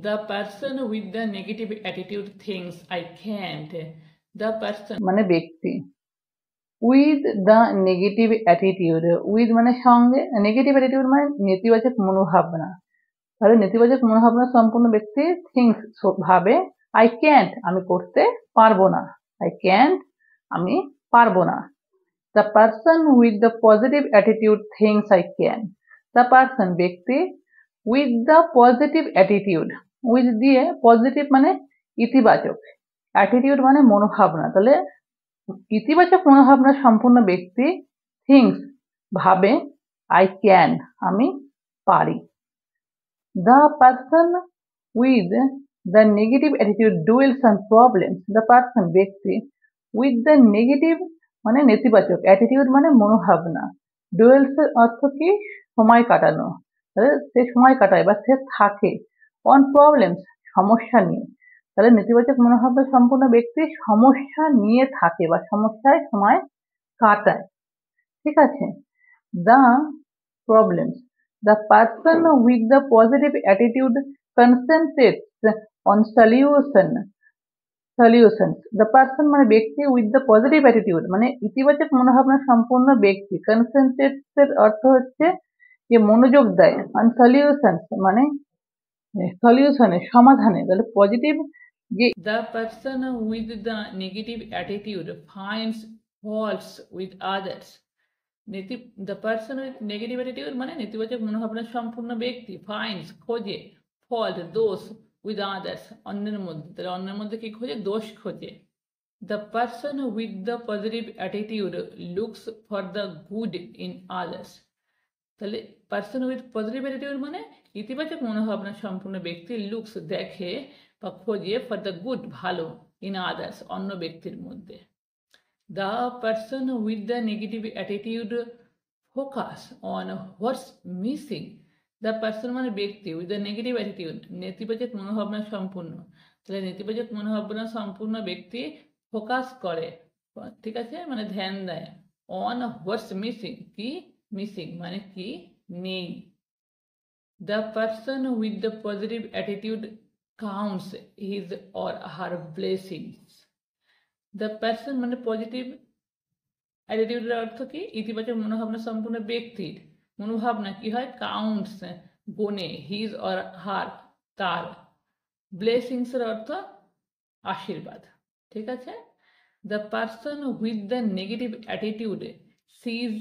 The person with the negative attitude thinks I can't. The person মানে ব্যক্তি। With the negative attitude, with মানে সঙ্গে, negative attitude মানে নেতিবাচক মনোভাবনা। তাহলে নেতিবাচক মনোভাবনা সম্পন্ন ব্যক্তি থিঙ্কস ভাবে আই ক্যান্ট আমি করতে পারবো না, আই ক্যান্ট আমি পারবো না। The person with the positive attitude thinks I can. The person ব্যক্তি with the positive attitude, with দিয়ে পজিটিভ মানে ইতিবাচক, অ্যাটিটিউড মানে মনোভাবনা, তাহলে ইতিবাচক মনোভাবনা সম্পন্ন ব্যক্তি থিঙ্কস ভাবে আই ক্যান আমি পারি। The person with the negative attitude dwells on problems. The person ব্যক্তি with the negative মানে নেতিবাচক, attitude মানে মনোভাবনা, dwells এর অর্থ কি সময় কাটানো, তাহলে সে সময় কাটায় বা সে থাকে on problems সমস্যা নিয়ে। তাহলে নেতিবাচক মনোভাবনা সম্পন্ন ব্যক্তি সমস্যা নিয়ে থাকে বা সমস্যায় সময় কাটায়। ঠিক আছে। The problems. The person with the positive attitude concentrates on solutions. The person মানে ব্যক্তি with the positive attitude মানে ইতিবাচক মনোভাবনা সম্পন্ন ব্যক্তি, concentrates এর অর্থ হচ্ছে যে মনোযোগ দেয়, on solutions মানে সলিউশনে সমাধানে, তাহলে পজিটিভ যে The person with the negative attitude finds faults with others. The person with negative attitude মানে নেতিবাচক মনোভাবনা সম্পূর্ণ ব্যক্তি finds খোঁজে fault দোষ with others অন্যের মধ্যে, তাহলে অন্যের মধ্যে কি খোঁজে? দোষ খোঁজে। The person with the positive attitude looks for the good in others. তাহলে পার্সন উইথ পজিটিভ অ্যাটিটিউড মানে ইতিবাচক মনোভাবনা সম্পূর্ণ ব্যক্তি লুকস দেখে বা খোঁজে ফর দ্য গুড ভালো ইন আদার্স অন্য ব্যক্তির মধ্যে। The person with the negative attitude focus on what's missing. The person মানে ব্যক্তি উইথ দ্য নেগেটিভ অ্যাটিটিউড নেতিবাচক মনোভাবনা সম্পূর্ণ, তাহলে নেতিবাচক মনোভাবনা সম্পূর্ণ ব্যক্তি ফোকাস করে, ঠিক আছে, মানে ধ্যান দেয় অন হোয়াটস মিসিং, কি মিসিং মানে কি নেই। The person with the positive attitude counts his or her blessings. The person মানে পজিটিভ অ্যাটিটিউডের অর্থ কি? ইতিবাচক মনোভাবনা সম্পূর্ণ ব্যক্তির মনোভাবনা কি হয়? কাউন্টস গোনে, হিজ অর হার তার, ব্লেসিংস এর অর্থ আশীর্বাদ। ঠিক আছে। The person with the negative attitude sees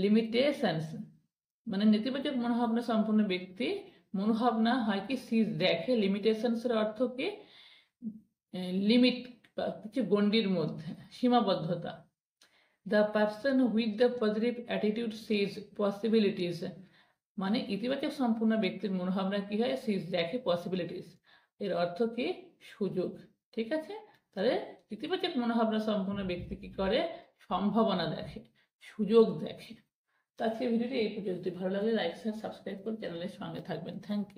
limitations মানে নেতিবাচক মনোভাবনা সম্পন্ন ব্যক্তি মনোভাবনা হয় কি সিজ দেখে, লিমিটেশনস এর অর্থ কি? লিমিট কিছু গণ্ডির মধ্যে, সীমাবদ্ধতা। The person with the positive attitude sees possibilities মানে ইতিবাচক সম্পূর্ণ ব্যক্তির মনোভাবনা কি হয়? সিজ দেখে পসিবিলিটিস, এর অর্থ কি? সুযোগ। ঠিক আছে। তাহলে ইতিবাচক মনোভাবনা সম্পূর্ণ ব্যক্তি কি করে? সম্ভাবনা দেখে, সুযোগ দেখে। তো আজকের ভিডিওটি এই পর্যন্ত। ভালো লাগলে লাইক শেয়ার সাবস্ক্রাইব করে চ্যানেলের সঙ্গে থাকবেন। Thank you.